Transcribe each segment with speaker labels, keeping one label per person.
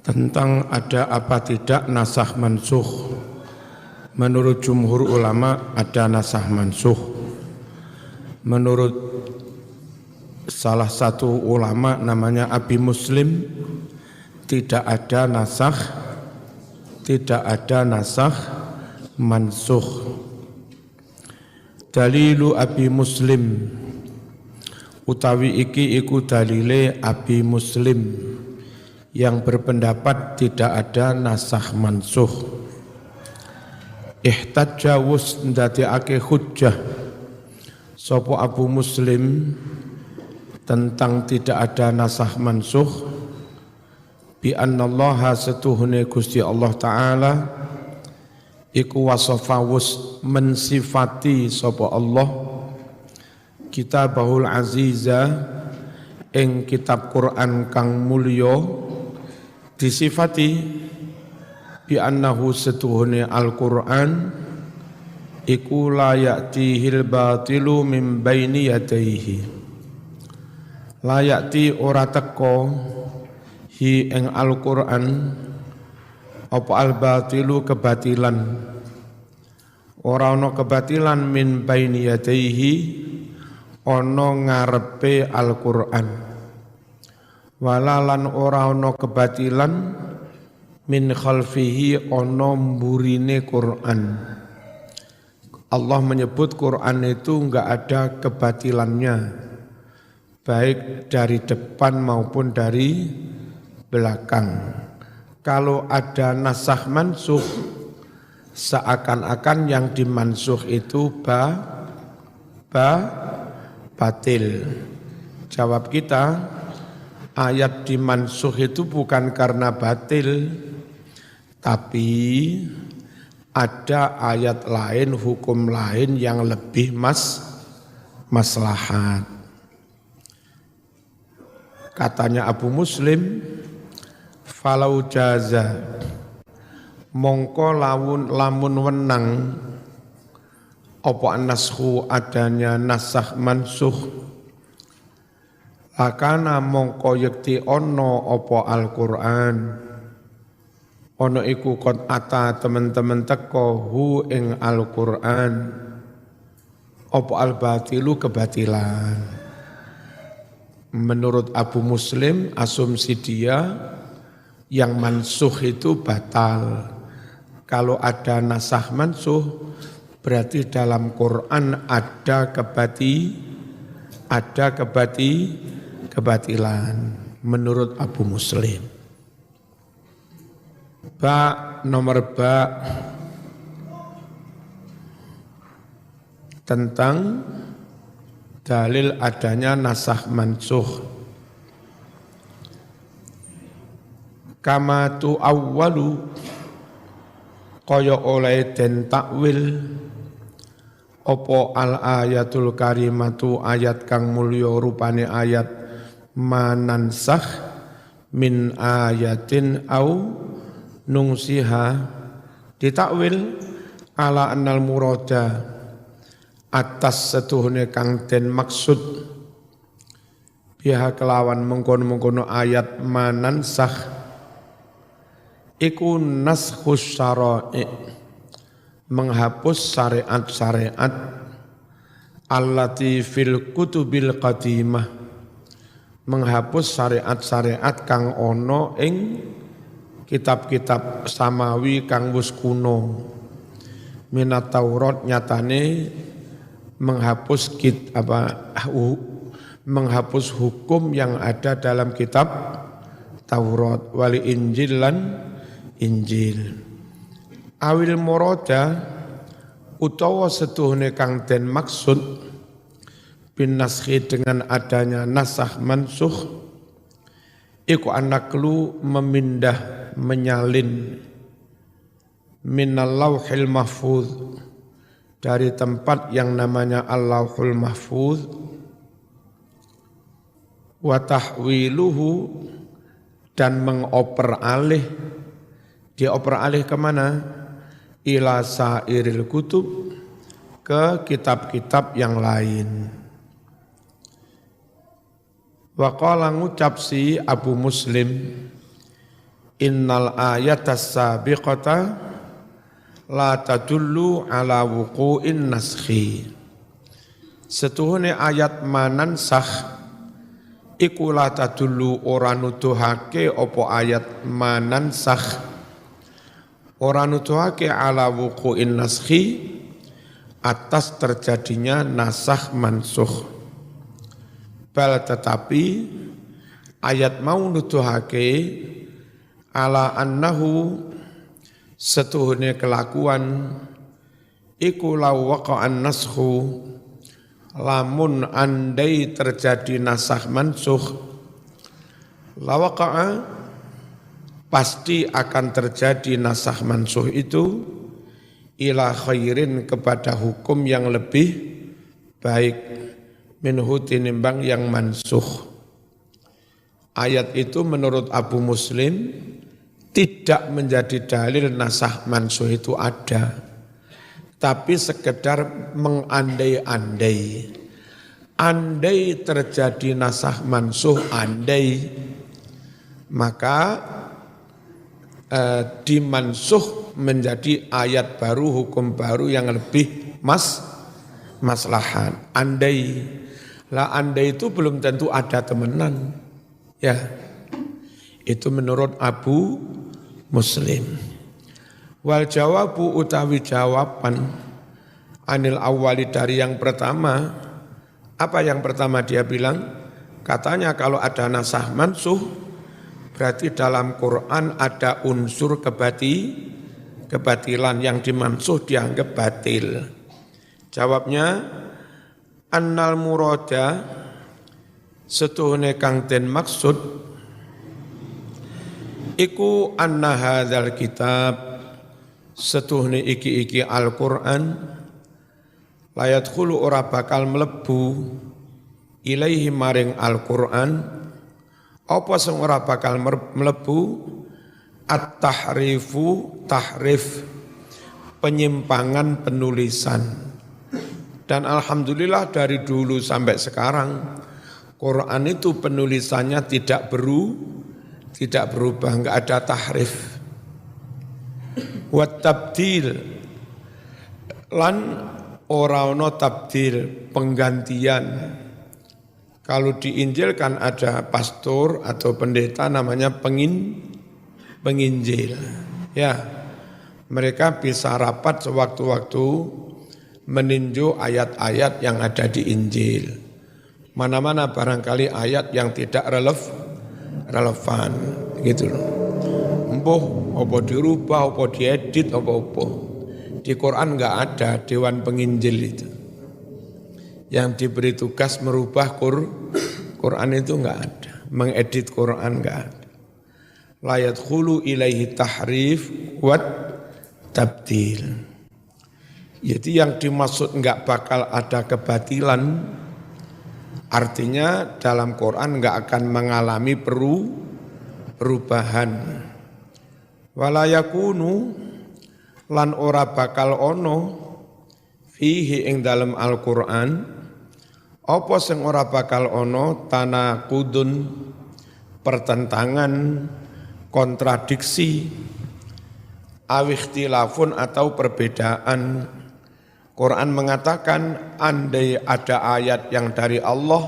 Speaker 1: tentang ada apa tidak nasakh mansukh. Menurut jumhur ulama ada nasakh mansukh. Menurut salah satu ulama namanya Abi Muslim tidak ada nasakh mansukh. Dalilu Abi Muslim utawi iki iku dalile Abi Muslim yang berpendapat tidak ada nasakh mansukh. Ihtajja wus ndadekake hujjah sapa Abu Muslim tentang tidak ada nasakh mansukh bi annallaha setuhune Gusti Allah taala iku wasafa wus mensifati sapa Allah kitabahul aziza ing kitab Quran kang mulya disifati bi annahu setuhune Al-Qur'an iku la ya'tihil batilu min baini yadayhi la ya'ti ora teko hi ing Al-Qur'an apa al-batilu kebatilan ora ana kebatilan min baini yadayhi ana ngarepe Al-Qur'an walalan ora ana kebatilan min khalfihi ana mburine Qur'an. Allah menyebut Qur'an itu enggak ada kebatilannya baik dari depan maupun dari belakang. Kalau ada nasakh mansukh seakan-akan yang dimansukh itu batil. Jawab kita, ayat dimansukh itu bukan karena batil, tapi ada ayat lain, hukum lain yang lebih maslahat. Katanya Abu Muslim, falau jaza mongko lamun wenang apa naskhu adanya nasakh mansukh akana mongko yekti ono apa Al-Qur'an ono iku kon ata teman-teman teko hu ing Al-Qur'an apa al-batilu kebatilan. Menurut Abu Muslim asumsi dia yang mansukh itu batal. Kalau ada nasakh mansukh berarti dalam Quran ada kebatilan menurut Abu Muslim. Nomor tentang dalil adanya nasakh mansukh. Kama tu awwalu kaya oleh den takwil opo al ayatul karimatu ayat kang mulya rupane ayat manansakh min ayatin au nungsiha ditakwil ala annal murada atas setuhune kang den maksud biha kelawan mengkono-mengkono ayat manansakh iku naskhus syara'i menghapus syariat-syariat allati fil kutubil qadimah menghapus syariat-syariat kang ono ing kitab-kitab samawi kang wis kuno minat Taurat nyatane menghapus menghapus hukum yang ada dalam kitab Taurat wali Injil lan Injil. Awil murada utawa setuhune kang den maksud bin naskhi dengan adanya nasakh mansukh iku anaklu memindah menyalin minal lauhil mahfuz dari tempat yang namanya al-lauhul mahfuz wa tahwiluhu dan mengoper alih dioper alih kemana? Ila sairil kutub ke kitab-kitab yang lain. Wa qala ngucap si Abu Muslim innal ayatas sabiqata la tadullu ala wuqu'in naskhi. Setuhune ayat manansakh iku la tadullu ora nuduhake apa ayat manansakh ora nuduhake ala wuqu'in naskhi atas terjadinya nasakh mansukh. Bal tetapi ayat mau nuduhake ala annahu setuhune kelakuan iku law waqa'an naskhu lamun andai terjadi nasakh mansukh lawaqa'a pasti akan terjadi nasakh mansukh itu ila khairin kepada hukum yang lebih baik minhu tinimbang yang mansukh. Ayat itu menurut Abu Muslim tidak menjadi dalil nasakh mansukh itu ada, tapi sekedar mengandai-andai. Andai terjadi nasakh mansukh, andai, maka dimansuh menjadi ayat baru, hukum baru yang lebih maslahat. Andai. Lah andai itu belum tentu ada temenan. Ya. Itu menurut Abu Muslim. Wal jawabu utawi jawaban anil awali dari yang pertama. Apa yang pertama dia bilang? Katanya kalau ada nasakh mansukh berarti dalam Quran ada unsur kebatilan yang dimansuh dianggap batil. Jawabnya annal murada setuhune kang den maksud iku anna hadzal kitab setuhne iki Al-Qur'an layat khulu ora bakal mlebu ilaihi maring Al-Qur'an apa sing ora bakal mlebu at-tahrifu tahrif penyimpangan penulisan. Dan alhamdulillah dari dulu sampai sekarang Quran itu penulisannya tidak berubah, enggak ada tahrif. Wa tabdil lan ora ono tabdil, penggantian. Kalau di Injil kan ada pastor atau pendeta namanya penginjil. Ya, mereka bisa rapat sewaktu-waktu meninjau ayat-ayat yang ada di Injil. Mana-mana barangkali ayat yang tidak relevan gitu loh. Empuh, apa dirubah, apa diedit, apa. Di Quran enggak ada dewan penginjil itu. Yang diberi tugas merubah Quran itu enggak ada. Mengedit Quran enggak ada. La yadkhulu ilaihi tahrif wat tabdil. Jadi yang dimaksud enggak bakal ada kebatilan, artinya dalam Quran enggak akan mengalami perubahan. Wala yakunu lan ora bakal ono fihi ing dalam Al-Qur'an apa sing ora bakal ono tanaqudun pertentangan, kontradiksi, awikhtilafun atau perbedaan. Quran mengatakan andai ada ayat yang dari Allah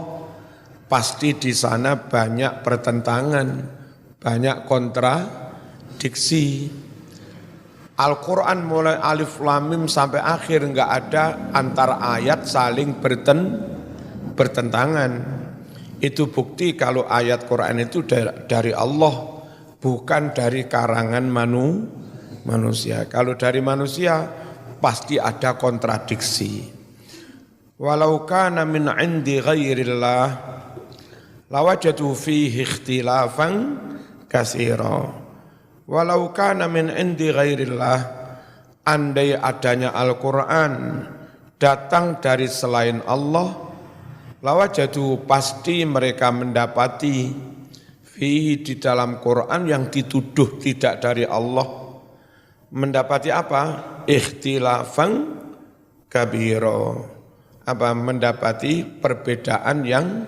Speaker 1: pasti di sana banyak pertentangan, banyak kontradiksi. Al-Quran mulai alif lam mim sampai akhir enggak ada antar ayat saling bertentangan. Itu bukti kalau ayat Quran itu dari Allah, bukan dari karangan manusia. Kalau dari manusia pasti ada kontradiksi. Walau kana min indi ghairillah lawajadu fihi ikhtilafan katsira. Walau kana min indi ghairillah, andai adanya Al-Quran datang dari selain Allah, lawajadu pasti mereka mendapati fihi di dalam Quran yang dituduh tidak dari Allah. Mendapati apa? Ikhtilafan kabiro. Apa? Mendapati perbedaan yang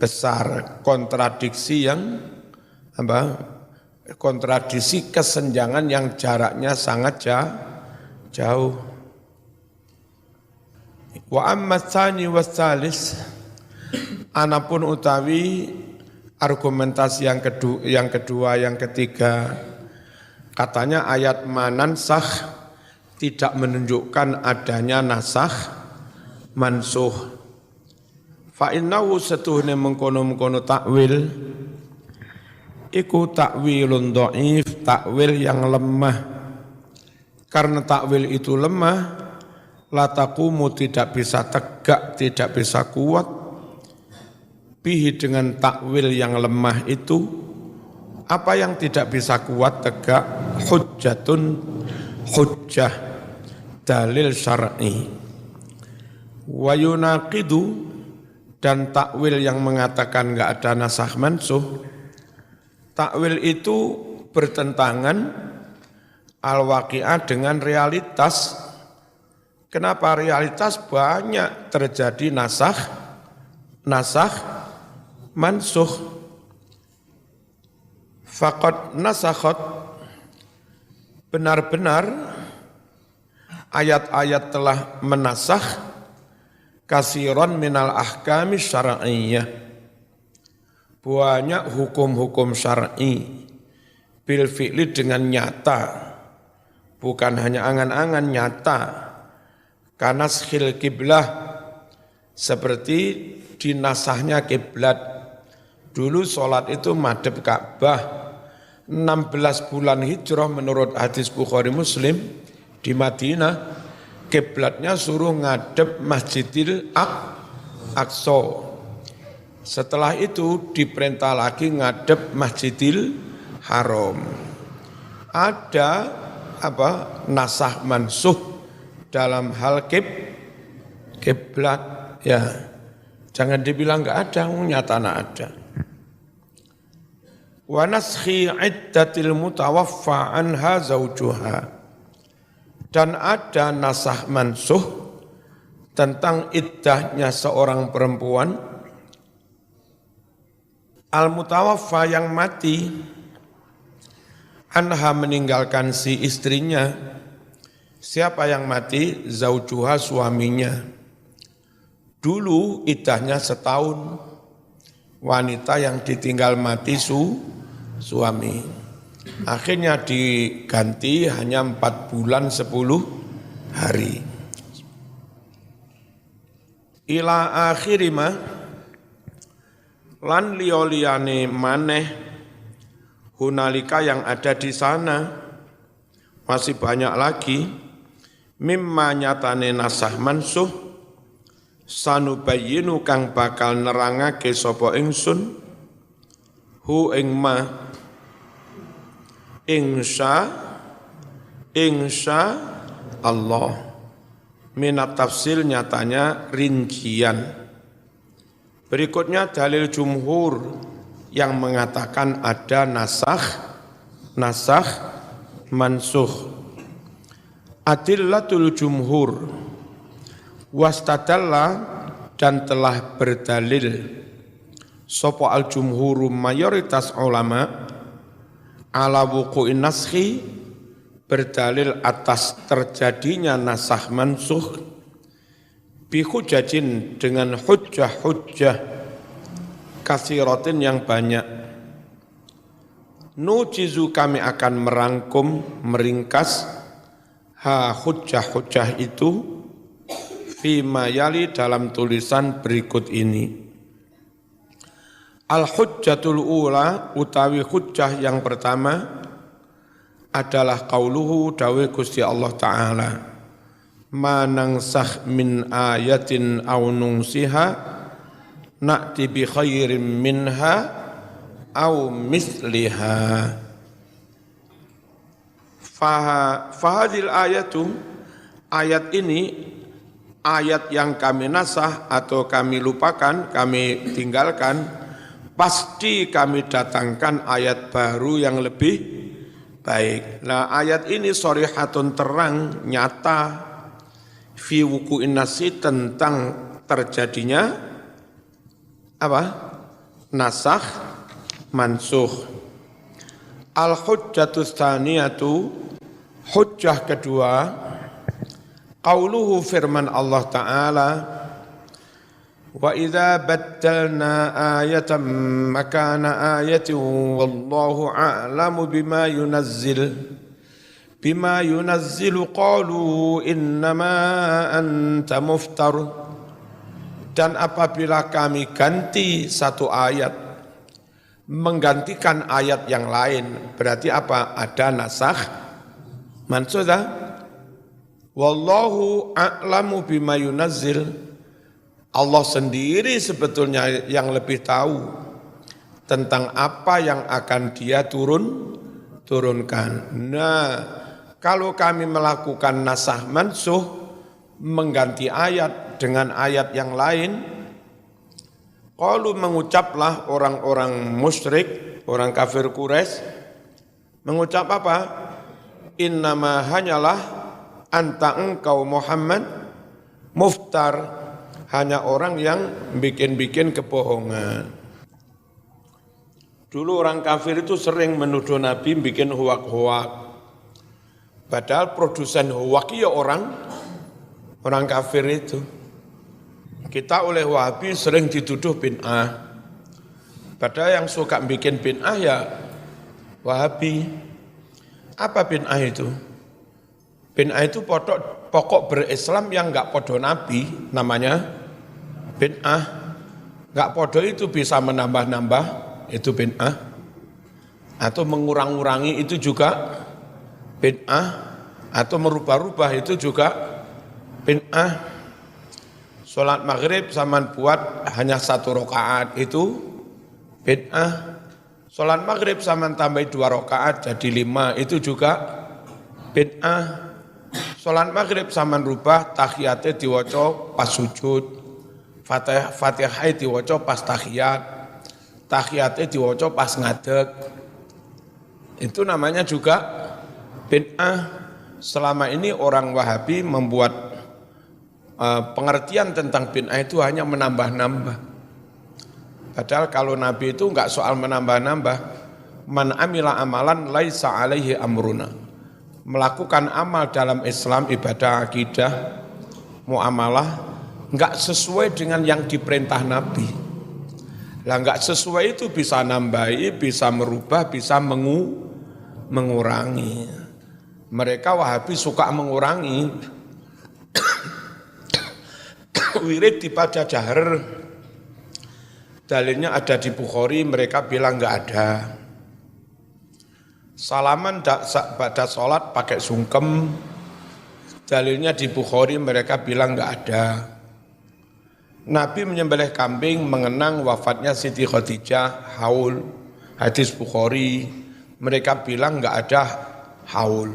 Speaker 1: besar, kontradiksi yang apa? kontradiksi kesenjangan yang jaraknya sangat jauh. Wa amma tsani was tsalis, anapun utawi argumentasi yang kedua, yang ketiga, katanya ayat manansakh tidak menunjukkan adanya nasakh mansuh. Fa innahu setuhne mengkono-mengkono takwil iku takwilun dhaif, takwil yang lemah. Karena takwil itu lemah, la taqumu tidak bisa tegak, tidak bisa kuat bihi dengan takwil yang lemah itu. Apa yang tidak bisa kuat tegak? Hujjatun, hujjah, dalil syar'i. Wa yunaqidu, dan takwil yang mengatakan enggak ada nasakh mansuh, takwil itu bertentangan al-waqi'ah dengan realitas. Kenapa realitas banyak terjadi nasakh mansuh. Faqad nasakhat, benar-benar ayat-ayat telah menasakh kasiran minal ahkami syar'iyyah, banyak hukum-hukum syar'i bil fi'li dengan nyata, bukan hanya angan-angan, nyata. Karena skhil kiblah, seperti dinasahnya kiblat. Dulu sholat itu madhep Ka'bah, 16 bulan hijrah menurut hadis Bukhari Muslim di Madinah, kiblatnya suruh ngadep Masjidil Aqsa. Setelah itu diperintah lagi ngadep Masjidil Haram. Ada nasakh mansuh dalam hal kiblat, ya. Jangan dibilang enggak ada, nyata ada. Wa naskhi iddatil mutawaffa anha zawjuha, dan ada nasakh mansuh tentang iddahnya seorang perempuan al-mutawaffa yang mati, anha meninggalkan si istrinya. Siapa yang mati? Zaujuha, suaminya. Dulu iddahnya setahun, wanita yang ditinggal mati suami. Akhirnya diganti hanya 4 bulan 10 hari. Ila akhirima, lan liyane maneh hunalika yang ada di sana, masih banyak lagi. Mimma nyatane nasakh mansuh sanubayyinu kang bakal nerangake sapa ingsun hu ing ma insya Allah. Minat tafsil nyatanya rincian. Berikutnya dalil jumhur yang mengatakan ada nasakh mansuh. Adillatul jumhur wastadalla, dan telah berdalil sapa al jumhur mayoritas ulama ala wuqu'in naskhi, berdalil atas terjadinya nasakh mansuh bi hujjajin, dengan hujjah kasiratin yang banyak. Nujizu, kami akan merangkum, meringkas hujjah itu fima yali, dalam tulisan berikut ini. Al-hujjatul ula, utawi hujjah yang pertama adalah qauluhu, dawuh Gusti Allah Ta'ala, ma nansakh min ayatin aw nunsiha na'ti bi khairin minha aw misliha. Fahadil ayatu, ayat ini, ayat yang kami nasah atau kami lupakan, kami tinggalkan, pasti kami datangkan ayat baru yang lebih baik. Nah, ayat ini shorihatun, terang, nyata, fi wuku'in nasi, tentang terjadinya nasakh mansuh. Al-hujjatus tsaniyatu, hujjah kedua, qauluhu firman Allah Ta'ala, wa idza baddalna ayatan makana ayatin wallahu a'lamu bima yunazzilu qalu innama anta muftar. Dan apabila kami ganti satu ayat menggantikan ayat yang lain, berarti apa? Ada nasakh mansukh. Wallahu a'lamu bima yunazzil, Allah sendiri sebetulnya yang lebih tahu tentang apa yang akan Dia turunkan. Nah, kalau kami melakukan nasakh mansukh, mengganti ayat dengan ayat yang lain, qalu mengucaplah orang-orang musyrik, orang kafir Quraisy, mengucap apa? Innama hanyalah anta engkau Muhammad muftar, hanya orang yang bikin-bikin kebohongan. Dulu orang kafir itu sering menuduh Nabi bikin hoak-hoak. Padahal produsen hoak ya orang kafir itu. Kita oleh Wahabi sering dituduh bid'ah. Padahal yang suka bikin bid'ah ya Wahabi. Apa bid'ah itu? Bid'ah itu pokok berislam yang enggak podo Nabi, namanya bid'ah. Enggak podo itu bisa menambah-nambah, itu bid'ah. Atau mengurang-urangi itu juga bid'ah. Atau merubah-rubah itu juga bid'ah. Sholat maghrib zaman buat hanya 1 rakaat itu bid'ah. Sholat maghrib zaman tambah 2 rakaat jadi 5 itu juga bid'ah. Sholat maghrib zaman rubah tahiyatnya diwaca pas sujud, fatihah diwaca pas tahiyatnya diwaca pas ngadeg. Itu namanya juga bid'ah. Selama ini orang Wahabi membuat pengertian tentang bid'ah itu hanya menambah-nambah. Padahal kalau Nabi itu enggak soal menambah-nambah. Man amila amalan laisa alaihi amruna. Melakukan amal dalam Islam, ibadah, akidah, muamalah, enggak sesuai dengan yang diperintah Nabi. Lah enggak sesuai itu bisa nambahi, bisa merubah, bisa mengurangi. Mereka Wahabi suka mengurangi. Wirid dibaca jahar, dalilnya ada di Bukhari, mereka bilang enggak ada. Salaman pada sholat pakai sungkem, dalilnya di Bukhari, mereka bilang enggak ada. Nabi menyembelih kambing mengenang wafatnya Siti Khadijah, haul, hadis Bukhari, mereka bilang enggak ada haul.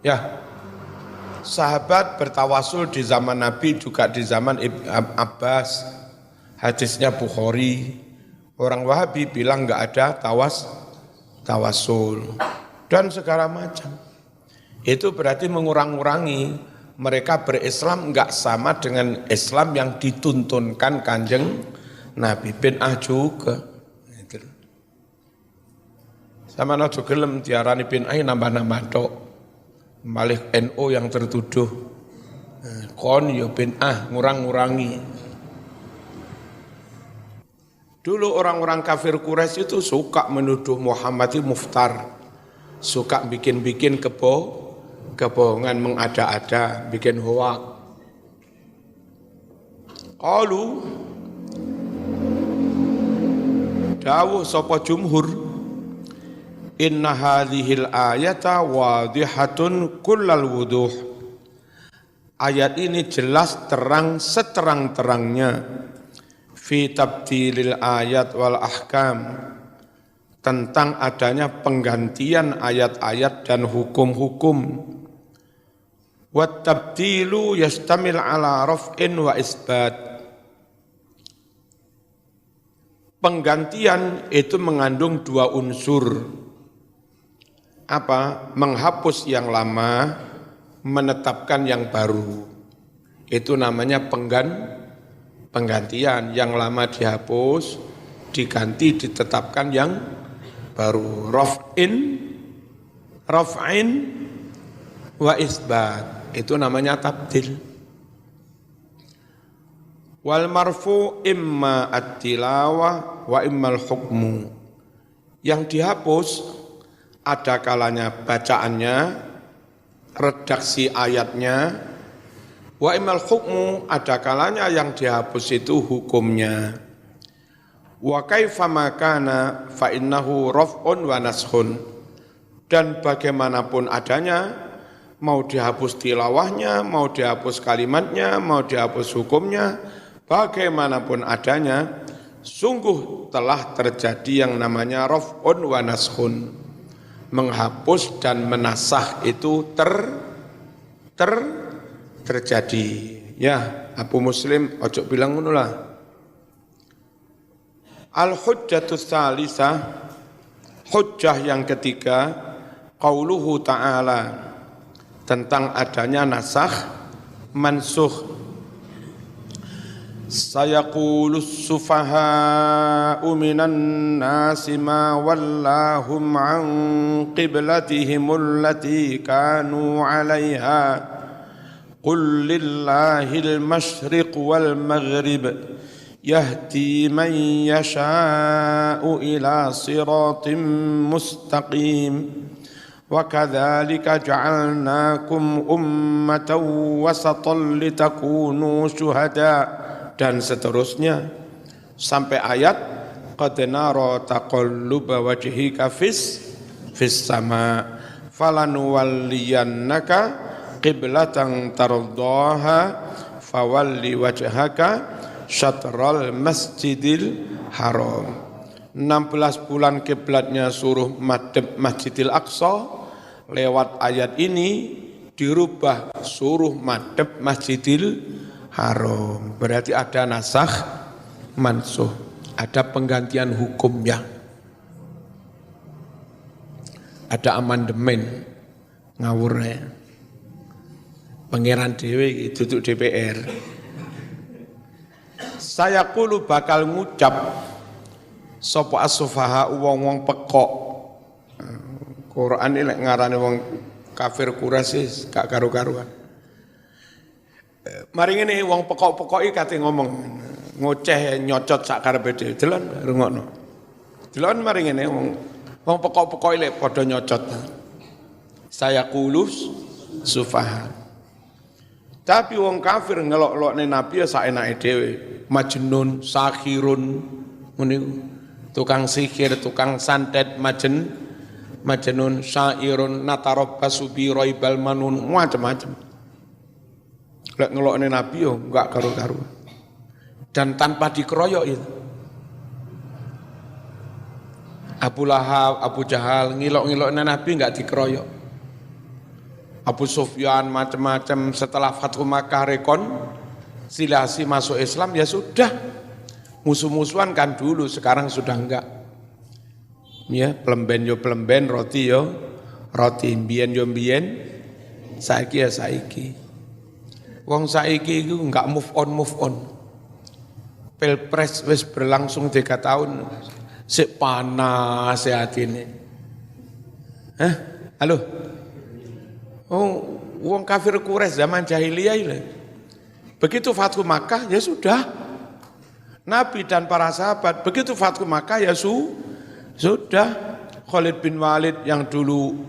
Speaker 1: Ya, sahabat bertawasul di zaman Nabi juga di zaman Abbas, hadisnya Bukhari. Orang Wahabi bilang enggak ada tawasul dan segala macam. Itu berarti mengurang-urangi. Mereka berislam enggak sama dengan Islam yang dituntunkan Kanjeng Nabi. Bid'ah juga. Sama nojo gelem diarani bid'ah nambah-nambah tok. Malih NU yang tertuduh. Kon yo bid'ah ngurang-ngurangi. Dulu orang-orang kafir Quraisy itu suka menuduh Muhammad itu muftar. Suka bikin-bikin kebohongan, mengada-ada, bikin hoak. Qalu dawuh sapa jumhur, inna hadhil ayata wadihatun kullal wuduh. Ayat ini jelas terang seterang-terangnya fi tabdilil ayat wal ahkam, tentang adanya penggantian ayat-ayat dan hukum-hukum. Wat tabdilu yastamil ala raf'in wa isbat. Penggantian itu mengandung 2 unsur. Apa? Menghapus yang lama, menetapkan yang baru. Itu namanya penggantian. Yang lama dihapus, diganti, ditetapkan yang baru raf'in wa isbat. Itu namanya tabdil. Wal marfu imma at-tilawah wa imma al-hukmu. Yang dihapus ada kalanya bacaannya, redaksi ayatnya, wa imma al-hukmu ada kalanya yang dihapus itu hukumnya. Wa kaifa ma kana fa innahu raf'un wa nashun. Dan bagaimanapun adanya, mau dihapus tilawahnya, mau dihapus kalimatnya, mau dihapus hukumnya, bagaimanapun adanya, sungguh telah terjadi yang namanya raf'un wa nashun. Menghapus dan menasah itu terjadi. Ya, Abu Muslim ojo bilang ngono lah. Al-hujjatus tsalisah, hujjah yang ketiga, qauluhu ta'ala, tentang adanya nasakh mansukh. Sayaqulus sufaha'u minan nasi ma wallahum an qiblatihim allati kanu 'alaiha qul lillahil masyriq wal maghrib yahdi man yasha'u ila siratim mustaqim wa kadzalika ja'alnakum ummatan wasatan litakunu syuhada, dan seterusnya sampai ayat qad nara taqalluba wajhika fis sama falanuwalliyannaka qiblatan tardaha fawalli wajhaka syatral masjidil haram. 16 bulan kiblatnya suruh madhep Masjidil Aqsa, lewat ayat ini dirubah suruh madhep Masjidil Haram. Berarti ada nasakh mansukh, ada penggantian hukumnya, ada amandemen ngawur ya. Pangeran dhewe duduk DPR. Saya kulo bakal ngucap sapa as-sufaha wong-wong pekok. Quran ini ngarane wong kafir Quraisy gak karu-karuan. Mari ngene wong pekok-pekoki kate ngomong ngoceh nyocot sak karepe dhewe. Delon rungokno. Delon mari ngene wong pekok-pekoki lek padha nyocot. Saya kulus sufaha. Tapi wong kafir ngelok-elokne nabi ya saenake dhewe. Majnun, sakhirun, ngene tukang sihir, tukang santet, majnun, syairun, natarabbasu bi raibal manun, macam-macam. Lek ngelokne nabi yo enggak karu-karuan. Dan tanpa dikeroyok itu. Abu Lahab, Abu Jahal ngilok-ngilokne nabi enggak dikeroyok. Abu Sufyan macam-macam setelah Fathu Makkah rekonsiliasi masuk Islam ya sudah. Musuh-musuhan kan dulu, sekarang sudah enggak. Ya, pelemben yo pelemben, roti yo roti, mbiyen yo mbiyen, saiki ya saiki. Wong saiki iku enggak move on. Pilpres wis berlangsung 3 tahun, sik panas atine. Halo. Oh, wong kafir Quraisy zaman jahiliyah itu. Begitu Fathu Makkah ya sudah. Nabi dan para sahabat begitu Fathu Makkah ya sudah. Khalid bin Walid yang dulu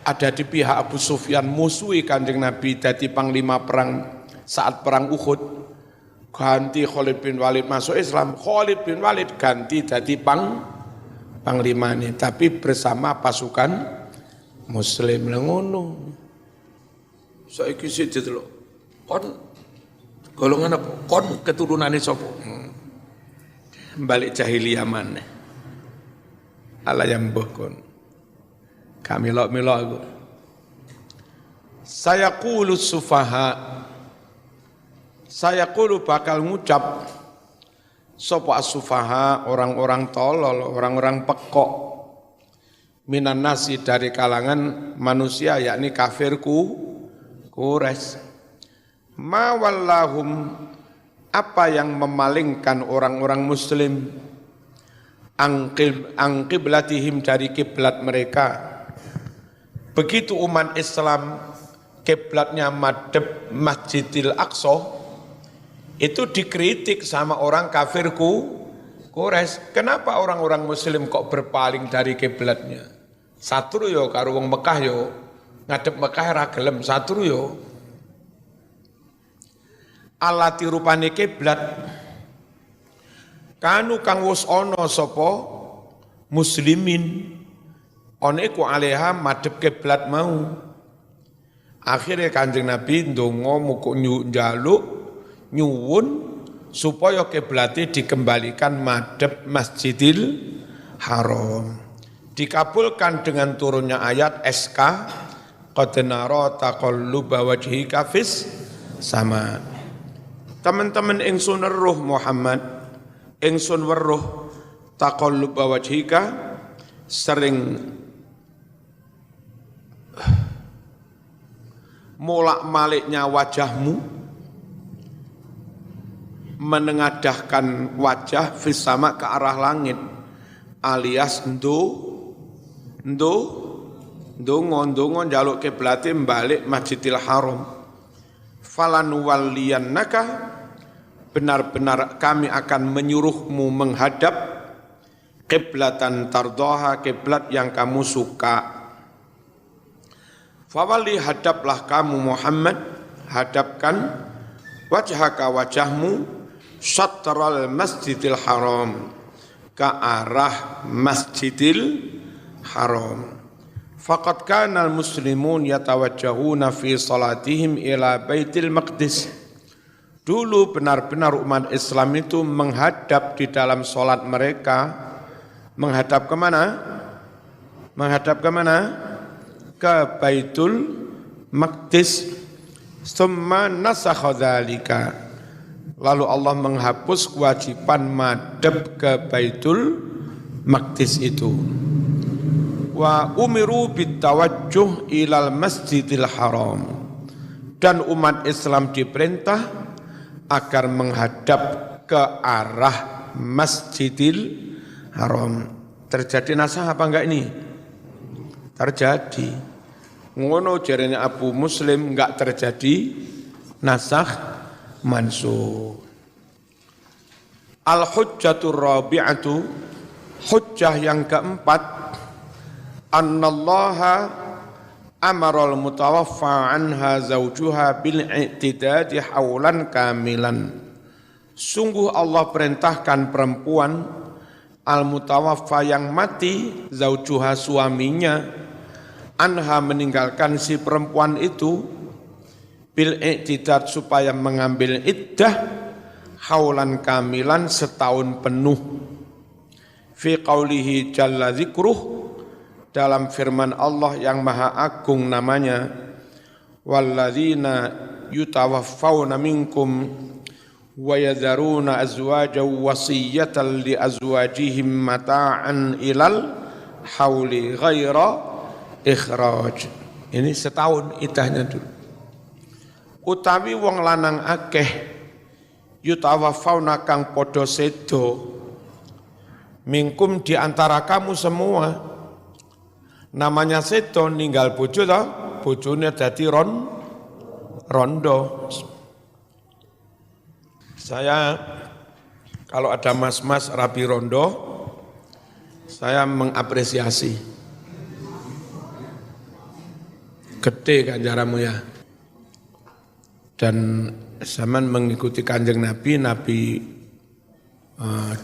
Speaker 1: ada di pihak Abu Sufyan musuhi Kanjeng Nabi jadi panglima perang saat perang Uhud, ganti Khalid bin Walid masuk Islam, Khalid bin Walid ganti jadi panglima ini, tapi bersama pasukan Muslim ngono. Saiki sik delok kon golongan apa? Kon keturunane sapa? Balik jahiliyah maneh. Ala yang mbah kon. Kami melok aku. Saya qulu sufaha. Saya qulu bakal ngucap sapa sufaha, orang-orang tolol, orang-orang pekok. Minan nasi dari kalangan manusia yakni kafirku Quraisy. Ma wallahum, apa yang memalingkan orang-orang muslim angqiblatihim dari kiblat mereka. Begitu umat Islam kiblatnya madhep Masjidil Aqsa, itu dikritik sama orang kafirku Quraisy. Kenapa orang-orang Muslim kok berpaling dari kiblatnya? Satru yo karo wong Mekah yo, ngadep Mekah ra gelem satru yo. Alati rupane kiblat kanu kang wis ana sapa muslimin ana iku alaiha madhep kiblat mau. Akhirnya Kanjeng Nabi ndonga muku njaluk nyuwun supaya kiblate dikembalikan madhep Masjidil Haram. Dikabulkan dengan turunnya ayat SK qad nara taqalluba wajhika fis sama. Teman-teman ingsun weruh Muhammad, ingsun weruh taqalluba wajhika, sering molak-maliknya wajahmu, menengadahkan wajah fis sama ke arah langit, alias ndonga njaluk kiblate balik Masjidil Haram. Falan walliyannaka, benar-benar kami akan menyuruhmu menghadap kiblatan tardoha, kiblat yang kamu suka. Fawali, hadaplah kamu Muhammad, hadapkan wajhaka, wajahmu, syatral Masjidil Haram, ke arah Masjidil Haram. Faqad kana al-muslimun yatawajjahuna fi salatihim ila Baitil Maqdis. Dulu benar-benar umat Islam itu menghadap di dalam salat mereka, menghadap ke mana? Menghadap ke mana? Ke Baitul Maqdis. Summa nasakha dzalika. Lalu Allah menghapus kewajiban madhab ke Baitul Maqdis itu. Wa umiru bitawajjuh ilal Masjidil Haram. Dan umat Islam diperintah agar menghadap ke arah Masjidil Haram. Terjadi nasakh apa enggak ini? Terjadi. Ngono jarene Abu Muslim enggak terjadi nasakh mansukh. Al-hujjatur rabi'atu, hujjah yang keempat, annallaha amaral mutawaffa anha zawjuha bil i'tidadi haulan kamilan. Sungguh Allah perintahkan perempuan al-mutawaffa yang mati, zawjuha suaminya, anha meninggalkan si perempuan itu, bil i'tidad supaya mengambil iddah, haulan kamilan setahun penuh. Fi qaulihi jalla dzikruh, dalam firman Allah yang maha agung namanya, walladzina yutawaffawna minkum wa yadharuna azwajan wasiyatan li azwajihim mata'an ilal hauli ghaira ikhraj. Ini setahun idahnya dulu. Utawi wong lanang akeh yutawaffawna kang padha sedo minkum di antara kamu semua. Namanya sedo ninggal bojo toh, bojone dadi rondo. Saya kalau ada mas-mas rapi rondo, saya mengapresiasi. Gede ganjaranmu ya. Dan zaman mengikuti Kanjeng Nabi,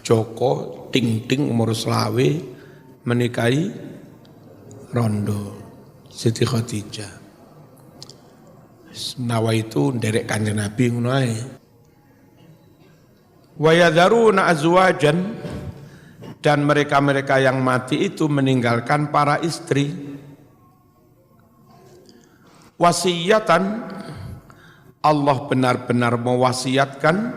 Speaker 1: Joko ting-ting umur selawe menikahi rondo Siti Khadijah. Nawa itu nderek Kanjeng Nabi ngono ae. Wa yadharuna azwajan, dan mereka-mereka yang mati itu meninggalkan para istri. Wasiyatan, Allah benar-benar mewasiatkan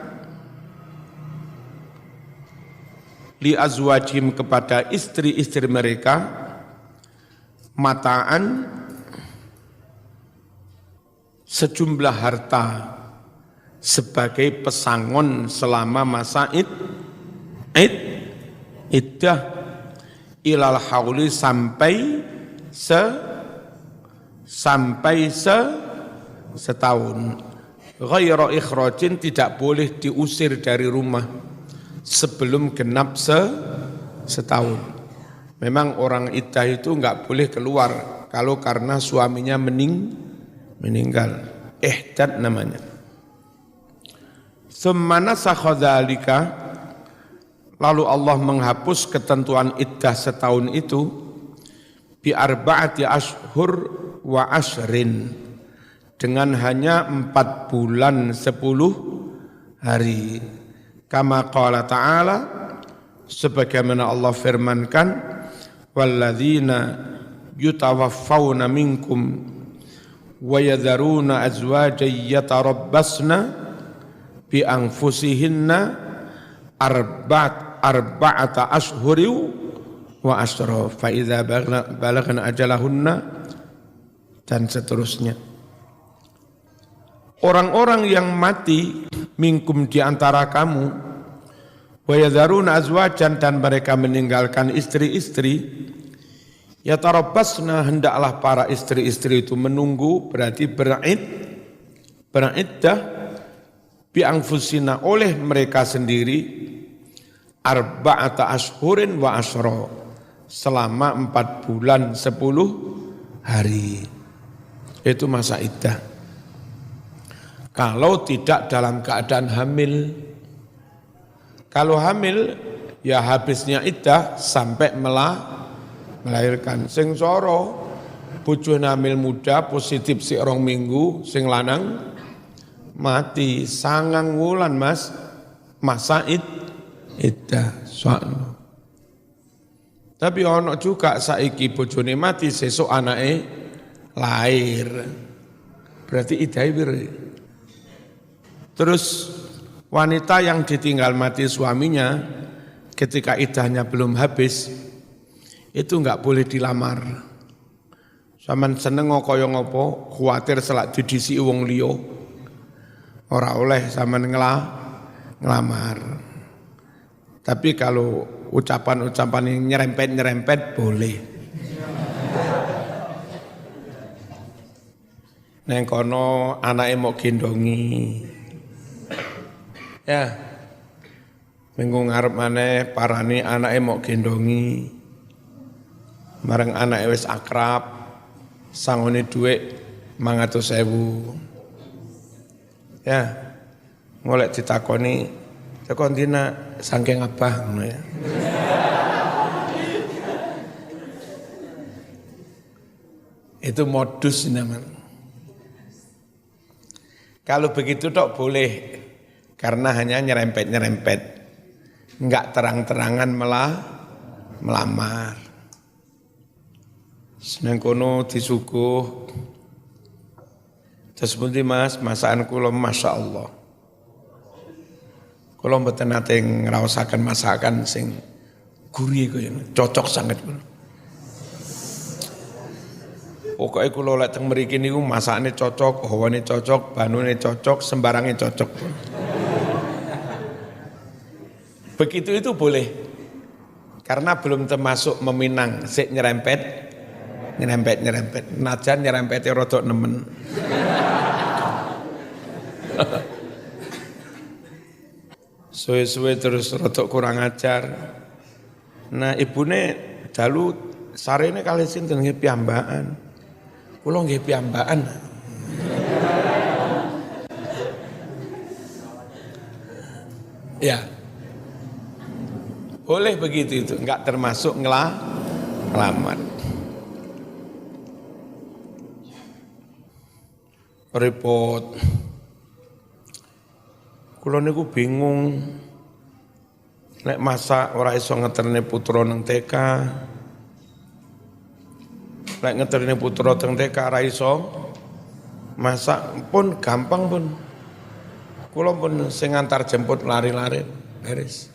Speaker 1: li azwajim kepada istri-istri mereka, mataan sejumlah harta sebagai pesangon selama masa iddah ilal hauli sampai setahun. Ghairu ikhrajin, tidak boleh diusir dari rumah sebelum genap setahun. Memang orang iddah itu enggak boleh keluar kalau karena suaminya meninggal. Ihdad namanya. Tsumma nasakha dzalika, lalu Allah menghapus ketentuan iddah setahun itu bi arba'ati ashhur wa ashrin, dengan hanya 4 bulan 10 hari. Kama qala ta'ala, sebagaimana Allah firmankan, walladzina yutawaffawna minkum wa yadharuna azwajan yatarabbasna bi anfusihinna arba'ata ashhuri wa asyra fa idza balagna ajalahunna, dan seterusnya. Orang-orang yang mati minkum di antara kamu, wa yadharuna azwajan, dan mereka meninggalkan istri-istri, yatarabbasna, hendaklah para istri-istri itu menunggu, berarti beriddah bi anfusina, oleh mereka sendiri, arba'ata ashhurin wa asyra, selama 4 bulan 10 hari. Itu masa iddah. Kalau tidak dalam keadaan hamil. Kalau hamil, ya habisnya iddah sampai melahirkan. Sing soro, bojone hamil muda, positif si 2 minggu, sing lanang mati 9 wulan mas, masa iddah. Soalnya. Tapi ono juga saiki bojone mati, sesuk anake lahir. Berarti iddah piro? Terus wanita yang ditinggal mati suaminya ketika iddahnya belum habis, itu enggak boleh dilamar. Saman seneng kaya ngopo, kuwatir selak didisi wong liya. Ora oleh saman ngelamar. Tapi kalau ucapan-ucapan yang nyerempet-nyerempet boleh. Neng kono anake mau gendongi. Ya, minggu ngarep maneh parani anake mau gendongi. Mareng anake wis akrab, sangone dhuwit 500.000. Ya, golek ditakoni, "Tekon dina saking abah?" ngono ya. Itu modus namanya. Kalau begitu tok boleh. Karena hanya nyerempet-nyerempet, enggak terang-terangan melamar. Seneng kono disuguh, terus pundi mas, masakan kula masya Allah. Kula mboten nate ngraosaken masakan sing gurih kaya cocok sanget kula. Pokoke kula lek teng mriki niku masakane cocok, hawane cocok, banune cocok, sembarange cocok. Begitu itu boleh, karena belum termasuk meminang, sik nyerempet, najan nyerempetnya rodok nemen. Suwe-suwe terus rodok kurang ajar. Nah ibune dalu sarene kalih sinten nggih piyambakan. Kula nggih piyambakan. Ya. Boleh begitu itu, enggak termasuk ngelamar. Repot. Kula niku bingung. Nek masak ora iso ngeterne putra nang TK. Nek ngeterne putra teng TK ora iso. Masak pun gampang pun. Kula pun sing ngantar jemput lari-lari beres.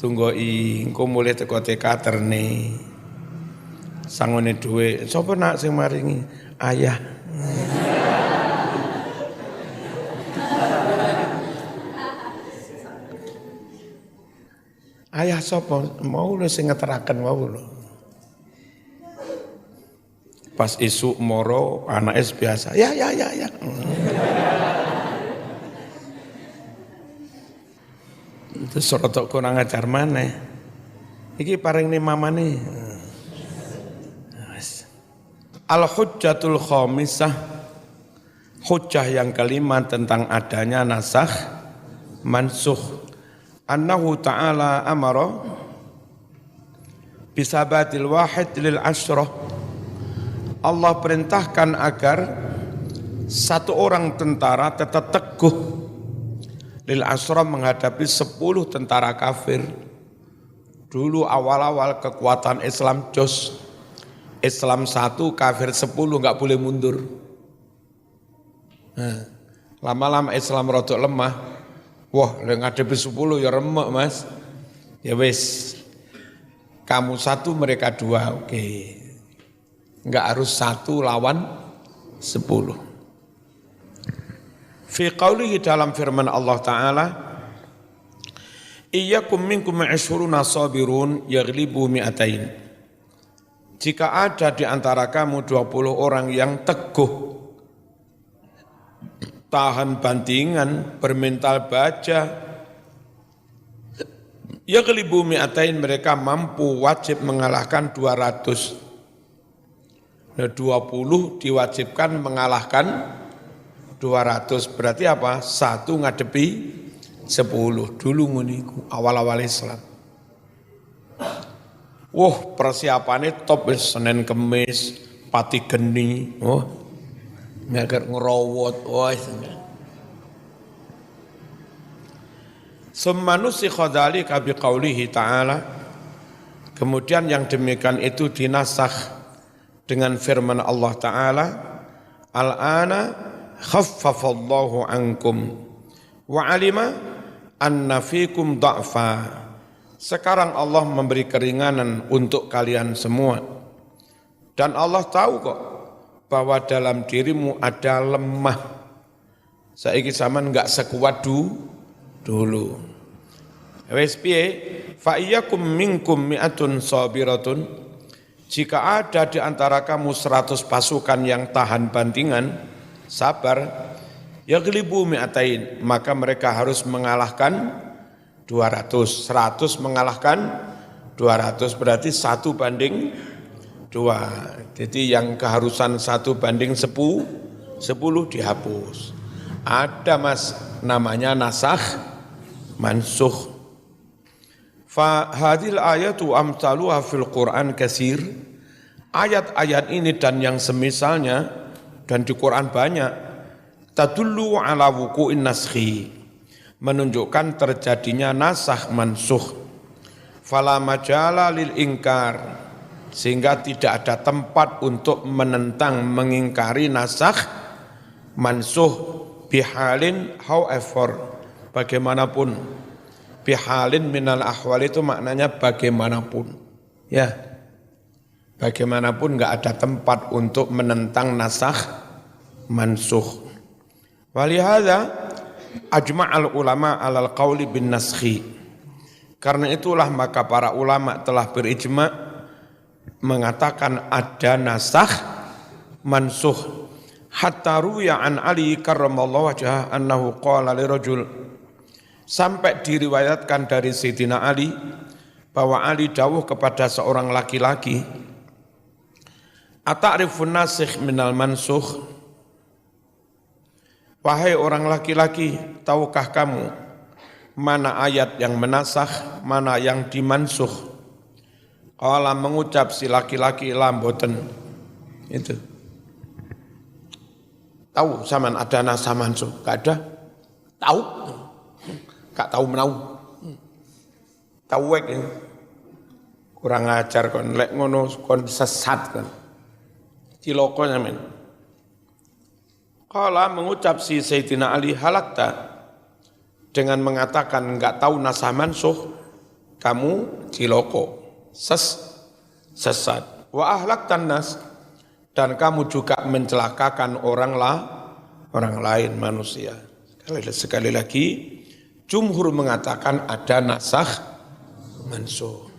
Speaker 1: Tunggoi engko mulai teko TK terne. Sangone dhuwit. Sapa nak sing maringi? Ayah. Ayah sapa mau lho sing ngeteraken wau lho. Pas isuk moro anake biasa. Ya. Terus rotok kurang ajar maneh. Iki paring ni mamane. Al-hujjatul khamisah, hujjah yang kelima tentang adanya nasakh mansukh. Annahu ta'ala amara bisabatil wahid lil asyrah. Allah perintahkan agar satu orang tentara tetap teguh lil asyrah menghadapi 10 tentara kafir. Dulu awal-awal kekuatan Islam jos, Islam 1, kafir 10, enggak boleh mundur. Nah, lama-lama Islam rodok lemah. Wah, ngadepi 10 ya remek mas. Ya wis, kamu 1 mereka 2, oke. Enggak harus 1 lawan 10. Fi qaulihi dalam firman Allah Ta'ala, Iyyakum minkum 'ishruna sabirun yaghlibu mi'atain. Jika ada di antara kamu 20 orang yang teguh, tahan bantingan, bermental baja, yaghlibu mi'atain, mereka mampu wajib mengalahkan 200. Nah, 20 diwajibkan mengalahkan 200, berarti apa? 1 ngadepi 10. Dulu nguniku awal-awal Islam. Wah, persiapannya top, Senin Kemis, pati geni, nggak ngerowot, Summanusikha dzalika biqaulihi ta'ala. Kemudian yang demikian itu dinasakh dengan firman Allah Ta'ala, Al-ana khaffafallahu ankum wa alima anna fikum da'fa. Sekarang Allah memberi keringanan untuk kalian semua. Dan Allah tahu kok bahwa dalam dirimu ada lemah. Saiki sampean enggak sekuat dulu. Wes piye? Fa iyyakum minkum mi'atun sabiratun. Jika ada di antara kamu 100 pasukan yang tahan bantingan, sabar, yaghlibu mi'atain, maka mereka harus mengalahkan 200. 100 mengalahkan 200, berarti 1 banding 2. Jadi yang keharusan 1 banding 10 dihapus. Ada mas, namanya nasakh mansukh. Fa hadhil ayatu amsaluha fil Qur'an katsir. Ayat-ayat ini dan yang semisalnya dan di Quran banyak, tadullu ala wuqu'in naskhi, menunjukkan terjadinya nasakh mansukh. Fala majala lil ingkar, sehingga tidak ada tempat untuk menentang, mengingkari nasakh mansukh bihalin, however, bagaimanapun. Bihalin minal ahwal itu maknanya bagaimanapun. Ya, bagaimanapun enggak ada tempat untuk menentang nasakh mansukh. Walihada ajma'al ulama alal qawli bin naskhi. Karena itulah maka para ulama telah berijma' mengatakan ada nasakh mansukh. Hatta ruwiya an Ali karramallahu wajhah annahu qala li rajul, sampai diriwayatkan dari Sayyidina Ali bahwa Ali dawuh kepada seorang laki-laki, ata'rifun nasikh minal mansukh, wahai orang laki-laki, tahukah kamu mana ayat yang menasakh, mana yang dimansukh? Qala, mengucap si laki-laki, la mboten. Itu. Tahu zaman ada nasakh mansukh? Enggak ada. Tahu? Enggak tahu menau. Tahu wek ini. Kurang ajar kon, lek ngono kon sesat kon. Ciloko nyamen. Qala, mengucap si Sayyidina Ali, halakta, dengan mengatakan enggak tahu nasakh mansukh, kamu ciloko, sesat. Wa ahlaktan nas, dan kamu juga mencelakakan orang lain, manusia. Sekali lagi, jumhur mengatakan ada nasakh mansuh.